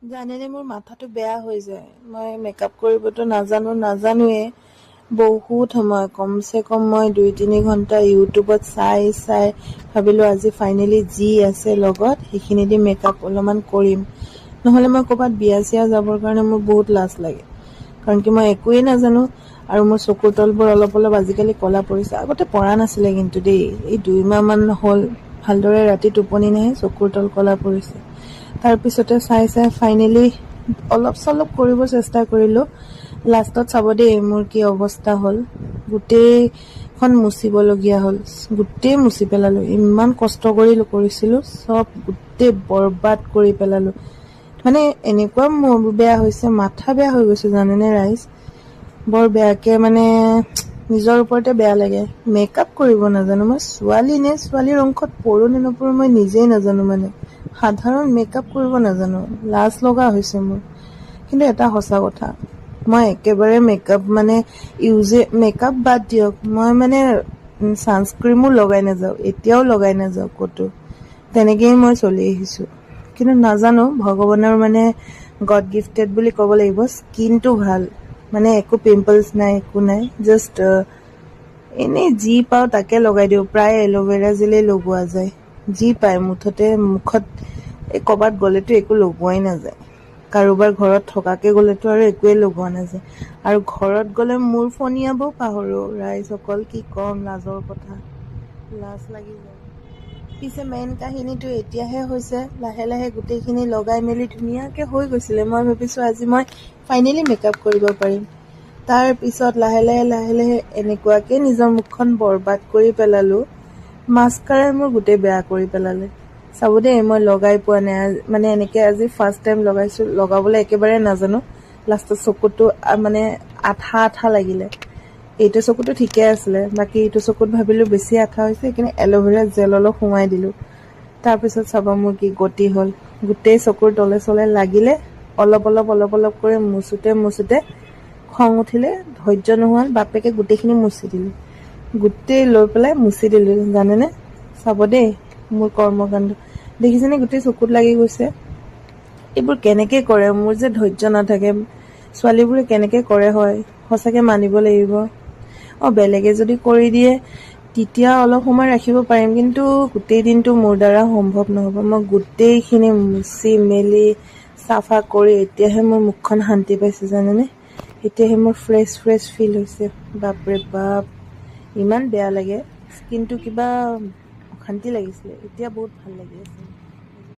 জানেনে মোৰ মাথাটো বেয়া হৈ যায়। মই মেকআপ কৰিবতো নাজানোৱে। বহুত সময় কমচে কম মই 2-3 ঘণ্টা ইউটিউবত চাই ভাবিলোঁ আজি ফাইনেলি যি আছে লগত সেইখিনি দি মেকআপ অলপমান কৰিম। নহ'লে মই ক'ৰবাত বিয়া যাবৰ কাৰণে মোৰ বহুত লাজ লাগে। কাৰণ কি মই একোৱেই নাজানো আৰু মোৰ চকুৰ তলবোৰ অলপ আজিকালি ক'লা পৰিছে। আগতে পৰা নাছিলে কিন্তু দেই। এই 2 মাহমান হ'ল ভালদৰে ৰাতি টোপনি নাহে, চকুৰ তল ক'লা পৰিছে। তাৰপিছতে চাই ফাইনেলি অলপ চলপ কৰিব চেষ্টা কৰিলোঁ। লাষ্টত চাব দেই মোৰ কি অৱস্থা হ'ল। গোটেইখন মুচিবলগীয়া হ'ল। গোটেই মুচি পেলালোঁ। ইমান কষ্ট কৰিছিলোঁ, চব গোটেই বৰবাদ কৰি পেলালোঁ। মানে এনেকুৱা মোৰ বেয়া হৈছে, মাথা বেয়া হৈ গৈছে জানেনে ৰাইজ। বৰ বেয়াকে মানে নিজৰ ওপৰতে বেয়া লাগে। মেকআপ কৰিব নাজানো। মই ছোৱালীৰ অংশত পৰো নে নপৰো মই নিজেই নাজানো। মানে সাধাৰণ মেকআপ কৰিব নাজানো। লাজ লগা হৈছে মোৰ। কিন্তু এটা সঁচা কথা, মই একেবাৰে মেকআপ বাদ দিয়ক, মই মানে ছানস্ক্ৰীমো লগাই নাযাওঁ, এতিয়াও লগাই নাযাওঁ ক'তো। তেনেকেই মই চলি আহিছোঁ। কিন্তু নাজানো, ভগৱানৰ মানে গড গিফটেড বুলি ক'ব লাগিব। স্কিনটো ভাল, মানে একো পিম্পলছ নাই, একো নাই। জাষ্ট এনেই যি পাওঁ তাকে লগাই দিওঁ। প্ৰায় এল'ভেৰা জেলেই লগোৱা যায়, যি পায় মুঠতে। মুখত ক'ৰবাত গ'লেতো একো লগোৱাই নাযায়। কাৰোবাৰ ঘৰত থকাকে গ'লেতো আৰু একোৱেই লগোৱা নাযায়। আৰু ঘৰত গ'লে মূৰ ফনিয়াবও পাহৰোঁ। ৰাইজসকল কি ক'ম, লাজৰ কথা, লাজ লাগি যায়। পিছে মেইন কাহিনীটো এতিয়াহে হৈছে। লাহে লাহে গোটেইখিনি লগাই মেলি ধুনীয়াকৈ হৈ গৈছিলে। মই ভাবিছোঁ আজি মই ফাইনেলি মেকআপ কৰিব পাৰিম। তাৰ পিছত লাহে লাহে এনেকুৱাকৈ নিজৰ মুখখন বৰবাদ কৰি পেলালোঁ। মাস্কাৰাই মোৰ গোটেই বেয়া কৰি পেলালে। চাব দেই, মই লগাই পোৱা নাই মানে এনেকৈ আজি ফাৰ্ষ্ট টাইম লগাইছোঁ। লগাবলৈ একেবাৰে নাজানো। লাষ্টত চকুটো মানে আঠা লাগিলে। এইটো চকুটো ঠিকে আছিলে, বাকী এইটো চকুত ভাবিলোঁ বেছি আঠা হৈছে, সেইকাৰণে এল'ভেৰা জেল অলপ সোমাই দিলোঁ। তাৰপিছত চাব মোৰ কি গতি হ'ল। গোটেই চকুৰ তলে চলে লাগিলে। অলপ কৰি মুচোতে খং উঠিলে, ধৈৰ্য নোহোৱাল, বাপেকে গোটেইখিনি মুচি দিলোঁ। গোটেই লৈ পেলাই মুচি দিলোঁ জানেনে। চাব দেই মোৰ কৰ্মকাণ্ড দেখিছেনে, গোটেই চকুত লাগি গৈছে। এইবোৰ কেনেকৈ কৰে, মোৰ যে ধৈৰ্য নাথাকে। ছোৱালীবোৰে কেনেকৈ কৰে হয়, সঁচাকৈ মানিব লাগিব। বেলেগে যদি কৰি দিয়ে তেতিয়া অলপ সময় ৰাখিব পাৰিম, কিন্তু গোটেই দিনটো মোৰ দ্বাৰা সম্ভৱ নহ'ব। মই গোটেইখিনি মুচি মেলি চাফা কৰি এতিয়াহে মোৰ মুখখন শান্তি পাইছোঁ জানেনে। এতিয়াহে মোৰ ফ্ৰেছ ফিল হৈছে। বাপৰে বাপ, ইমান বেয়া লাগে। স্কিনটো কিবা অশান্তি লাগিছিলে, এতিয়া বহুত ভাল লাগি আছে।